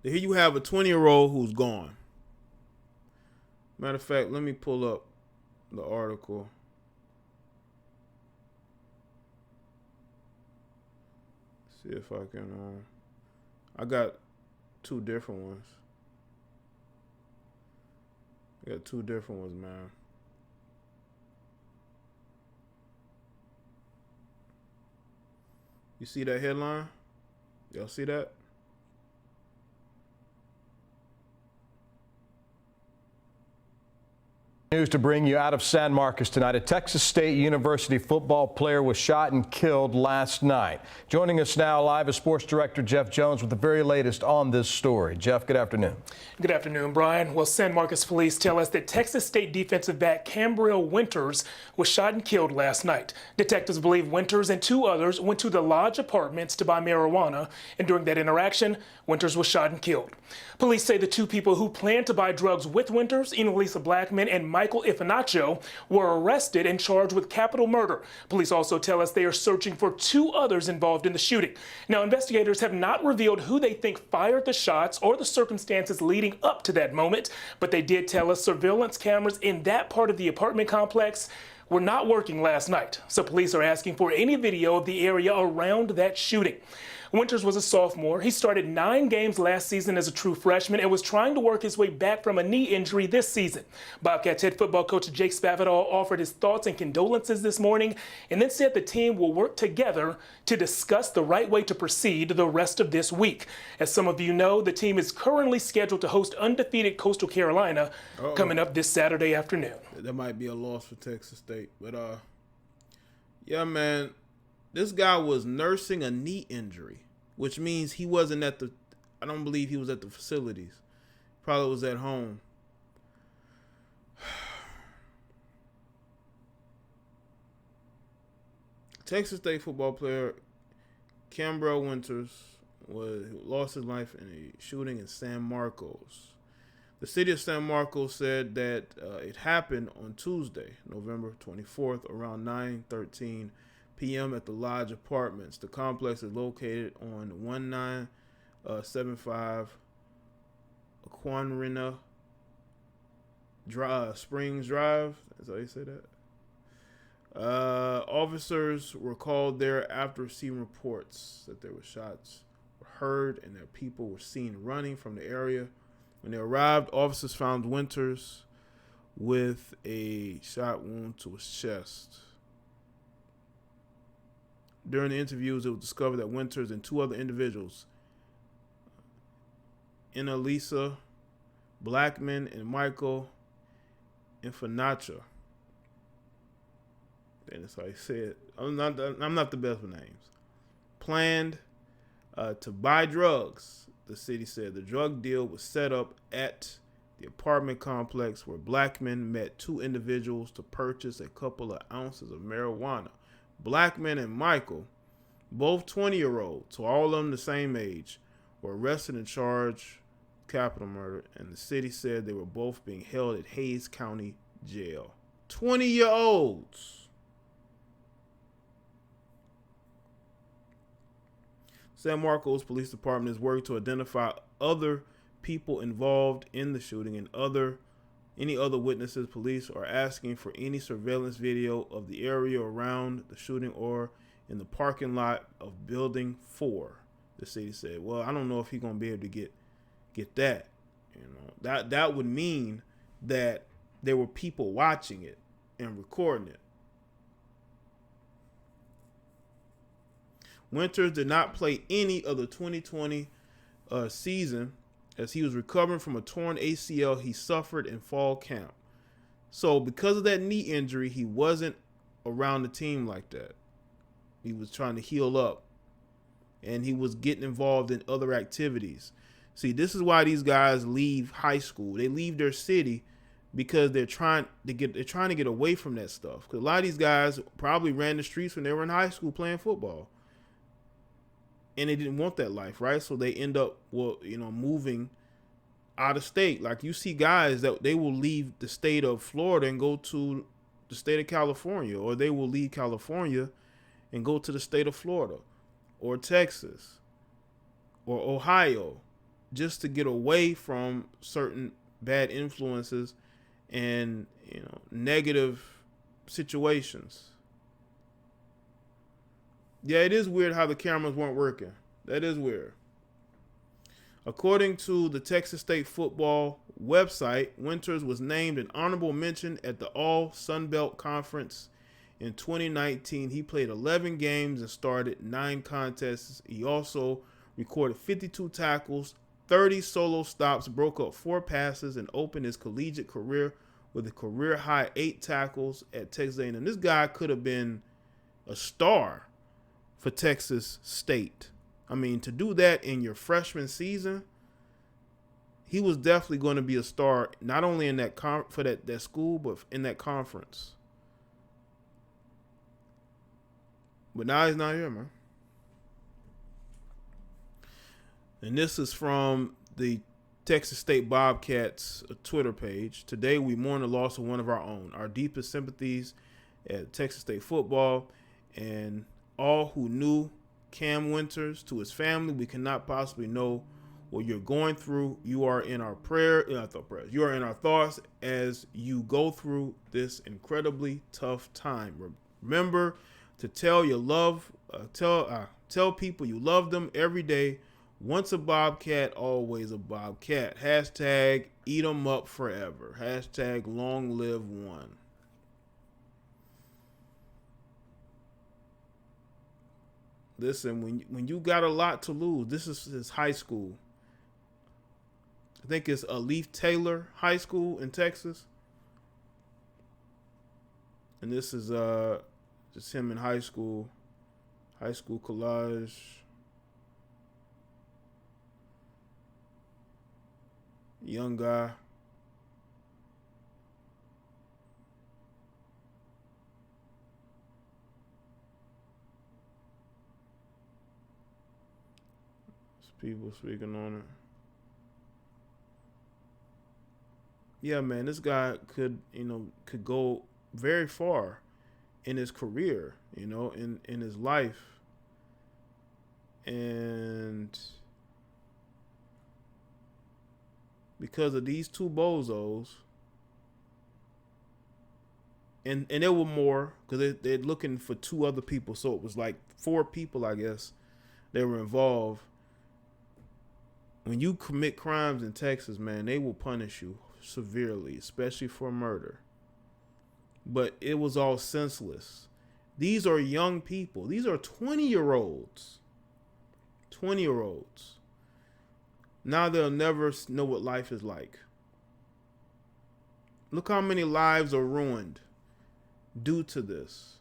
Here you have a 20-year-old who's gone. Matter of fact, let me pull up the article. See if I can. I got two different ones. Man. You see that headline? Y'all see that? News to bring you out of San Marcos tonight. A Texas State University football player was shot and killed last night. Joining us now live is Sports Director Jeff Jones with the very latest on this story. Jeff, good afternoon. Good afternoon, Brian. Well, San Marcos police tell us that Texas State defensive back Khambrail Winters was shot and killed last night. Detectives believe Winters and two others went to the Lodge Apartments to buy marijuana, and during that interaction, Winters was shot and killed. Police say the two people who planned to buy drugs with Winters, Elisa Blackman and Michael Iife, were arrested and charged with capital murder. Police also tell us they are searching for two others involved in the shooting. Now, investigators have not revealed who they think fired the shots or the circumstances leading up to that moment, but they did tell us surveillance cameras in that part of the apartment complex were not working last night. So police are asking for any video of the area around that shooting. Winters was a sophomore. He started 9 games last season as a true freshman and was trying to work his way back from a knee injury this season. Bobcats head football coach Jake Spavital offered his thoughts and condolences this morning and then said the team will work together to discuss the right way to proceed the rest of this week. As some of you know, the team is currently scheduled to host undefeated Coastal Carolina coming up this Saturday afternoon. That might be a loss for Texas State. But, yeah, man, this guy was nursing a knee injury, which means he wasn't at the, I don't believe he was at the facilities. Probably was at home. Texas State football player Khambrail Winters lost his life in a shooting in San Marcos. The city of San Marcos said that it happened on Tuesday, November 24th, around 9:13 p.m. at the Lodge Apartments. The complex is located on 1975 Aquanrina Springs Drive. Is that how you say that? Officers were called there after receiving reports that there were shots were heard and that people were seen running from the area. When they arrived, officers found Winters with a shot wound to his chest. During the interviews, it was discovered that Winters and two other individuals, Elisa Blackman and Michael Iife, that's how I say it. I'm not the best with names. Planned to buy drugs. The city said the drug deal was set up at the apartment complex where Blackman met two individuals to purchase a couple of ounces of marijuana. Blackman and Michael, both 20-year-olds, so all of them the same age, were arrested and charged with capital murder, and the city said they were both being held at Hayes County Jail. 20-year-olds. San Marcos Police Department is working to identify other people involved in the shooting and any other witnesses. Police are asking for any surveillance video of the area around the shooting or in the parking lot of Building 4. The city said, well, I don't know if he's going to be able to get that. You know, that would mean that there were people watching it and recording it. Winters did not play any of the 2020 season as he was recovering from a torn ACL he suffered in fall camp. So because of that knee injury, he wasn't around the team like that. He was trying to heal up, and he was getting involved in other activities. See, this is why these guys leave high school. They leave their city because they're trying to get away from that stuff. Because a lot of these guys probably ran the streets when they were in high school playing football. And they didn't want that life, right? So they end up, moving out of state. Like you see guys that they will leave the state of Florida and go to the state of California, or they will leave California and go to the state of Florida or Texas or Ohio just to get away from certain bad influences and negative situations. Yeah, it is weird how the cameras weren't working. That is weird. According to the Texas State football website, Winters was named an honorable mention at the All Sun Belt Conference in 2019. He played 11 games and started 9 contests. He also recorded 52 tackles, 30 solo stops, broke up 4 passes, and opened his collegiate career with a career-high 8 tackles at Texas A&M. This guy could have been a star for Texas State. I mean, to do that in your freshman season, he was definitely going to be a star, not only in that for that school, but in that conference. But now he's not here, man. And this is from the Texas State Bobcats Twitter page. Today, we mourn the loss of one of our own. Our deepest sympathies at Texas State football and all who knew Cam Winters. To his family, we cannot possibly know what you're going through. You are in our You are in our thoughts as you go through this incredibly tough time. Remember to tell people you love them every day. Once a Bobcat, always a Bobcat. Hashtag eat 'em up forever. Hashtag long live one. Listen, when you got a lot to lose, this is his high school. I think it's Iife Taylor High School in Texas. And this is just him in high school. High school collage. Young guy. People speaking on it. Yeah, man, this guy could go very far in his career, in his life. And because of these 2 bozos, and there were more, because they're looking for 2 other people, so it was like 4 people, I guess, they were involved. When you commit crimes in Texas, man, they will punish you severely, especially for murder. But it was all senseless. These are young people. These are 20-year-olds. 20-year-olds. Now they'll never know what life is like. Look how many lives are ruined due to this.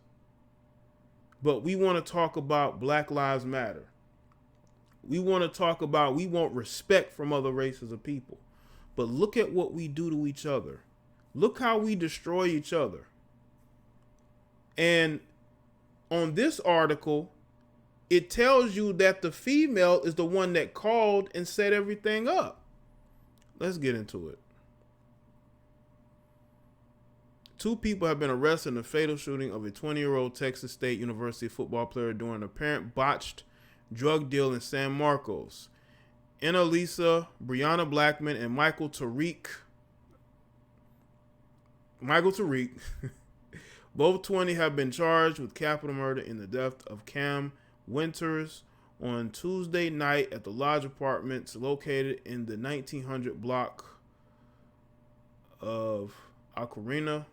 But we want to talk about Black Lives Matter. We want to talk about, we want respect from other races of people. But look at what we do to each other. Look how we destroy each other. And on this article, it tells you that the female is the one that called and set everything up. Let's get into it. 2 people have been arrested in the fatal shooting of a 20-year-old Texas State University football player during an apparent botched drug deal in San Marcos. Annalisa Brianna Blackman and Michael Tariq, both 20, have been charged with capital murder in the death of Cam Winters on Tuesday night at the Lodge Apartments located in the 1900 block of Ocarina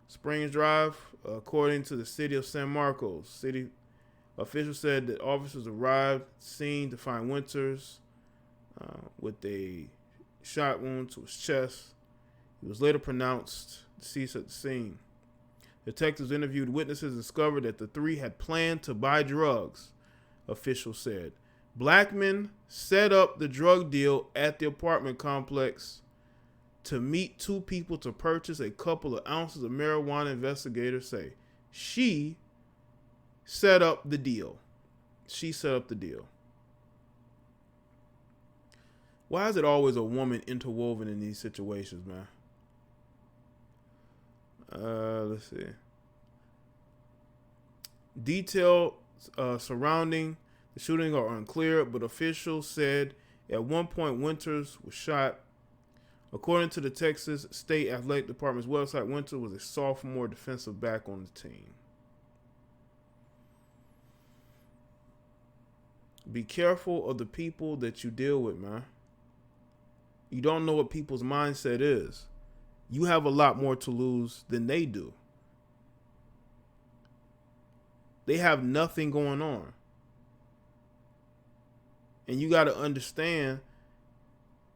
Springs Drive, according to the city of San Marcos. City officials said that officers arrived at the scene to find Winters with a shot wound to his chest. He was later pronounced deceased at the scene. Detectives interviewed witnesses and discovered that the 3 had planned to buy drugs, officials said. Blackman set up the drug deal at the apartment complex to meet 2 people to purchase a couple of ounces of marijuana, investigators say. She set up the deal. Why is it always a woman interwoven in these situations, man? Let's see. Details surrounding the shooting are unclear, but officials said At one point, Winters was shot. According to the Texas State Athletic Department's website, Winters was a sophomore defensive back on the team. Be careful of the people that you deal with, man. You don't know what people's mindset is. You have a lot more to lose than they do. They have nothing going on. And you got to understand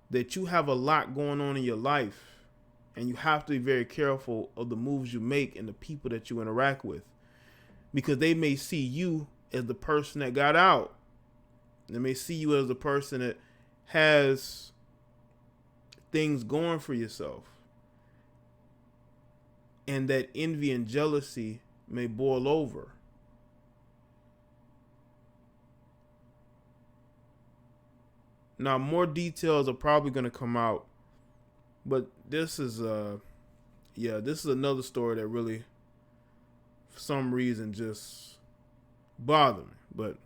that you have a lot going on in your life. And you have to be very careful of the moves you make and the people that you interact with. Because they may see you as the person that got out. They may see you as the person that has things going for yourself. And that envy and jealousy may boil over. Now, more details are probably going to come out. But this is another story that really, for some reason, just bothered me. But,